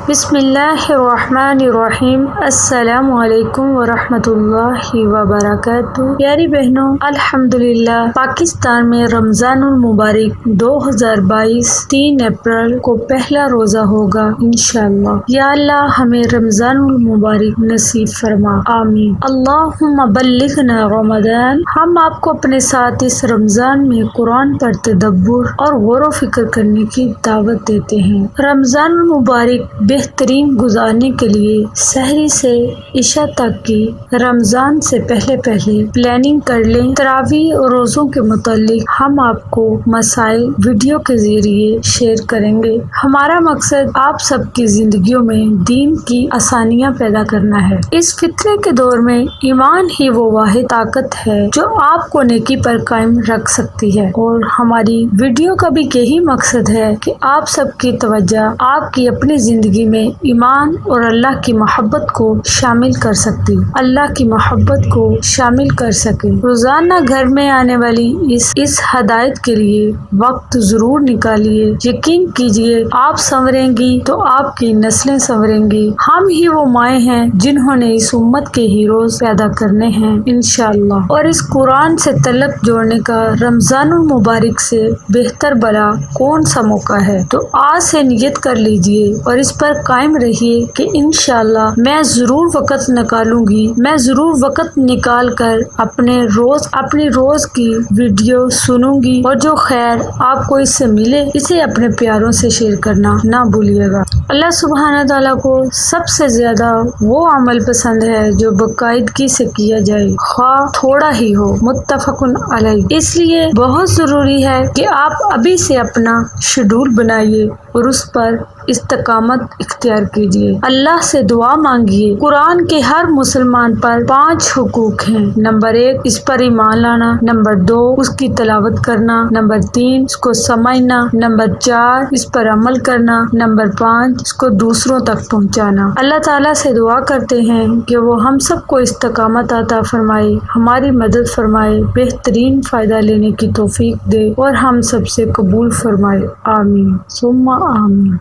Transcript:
بسم اللہ الرحمن الرحیم۔ السلام علیکم ورحمۃ اللہ وبرکاتہ۔ پیاری بہنوں، الحمدللہ پاکستان میں رمضان المبارک 2022 3 اپریل کو پہلا روزہ ہوگا انشاءاللہ۔ یا اللہ ہمیں رمضان المبارک نصیب فرما، آمین۔ اللہم بلغنا رمضان۔ ہم آپ کو اپنے ساتھ اس رمضان میں قرآن پر تدبر اور غور و فکر کرنے کی دعوت دیتے ہیں۔ رمضان المبارک بہترین گزارنے کے لیے سحری سے عشاء تک کی رمضان سے پہلے پلاننگ کر لیں۔ تراویح اور روزوں کے متعلق ہم آپ کو مسائل ویڈیو کے ذریعے شیئر کریں گے۔ ہمارا مقصد آپ سب کی زندگیوں میں دین کی آسانیاں پیدا کرنا ہے۔ اس فتنے کے دور میں ایمان ہی وہ واحد طاقت ہے جو آپ کو نیکی پر قائم رکھ سکتی ہے، اور ہماری ویڈیو کا بھی یہی مقصد ہے کہ آپ سب کی توجہ آپ کی اپنی زندگی میں ایمان اور اللہ کی محبت کو شامل کر سکتی، اللہ کی محبت کو شامل کر سکے۔ روزانہ گھر میں آنے والی اس ہدایت کے لیے وقت ضرور نکالیے۔ یقین کیجیے آپ سنوریں گی تو آپ کی نسلیں سنوریں گی۔ ہم ہی وہ مائیں ہیں جنہوں نے اس امت کے ہیروز پیدا کرنے ہیں انشاءاللہ۔ اور اس قرآن سے تعلق جوڑنے کا رمضان المبارک سے بہتر بلا کون سا موقع ہے؟ تو آج سے نیت کر لیجیے اور اس پر قائم رہیے کہ انشاءاللہ میں ضرور وقت نکالوں گی، میں ضرور وقت نکال کر اپنی روز کی ویڈیو سنوں گی، اور جو خیر آپ کو اس سے ملے اسے اپنے پیاروں سے شیئر کرنا نہ بھولیے گا۔ اللہ سبحانہ تعالیٰ کو سب سے زیادہ وہ عمل پسند ہے جو باقاعدگی سے کیا جائے، خواہ تھوڑا ہی ہو، متفق علیہ۔ اس لیے بہت ضروری ہے کہ آپ ابھی سے اپنا شیڈول بنائیے اور اس پر استقامت اختیار کیجیے۔ اللہ سے دعا مانگیے۔ قرآن کے ہر مسلمان پر 5 حقوق ہیں۔ نمبر 1 اس پر ایمان لانا، نمبر 2 اس کی تلاوت کرنا، نمبر 3 اس کو سمجھنا، نمبر 4 اس پر عمل کرنا، نمبر 5 اس کو دوسروں تک پہنچانا۔ اللہ تعالیٰ سے دعا کرتے ہیں کہ وہ ہم سب کو استقامت عطا فرمائے، ہماری مدد فرمائے، بہترین فائدہ لینے کی توفیق دے اور ہم سب سے قبول فرمائے، آمین ثم آمین۔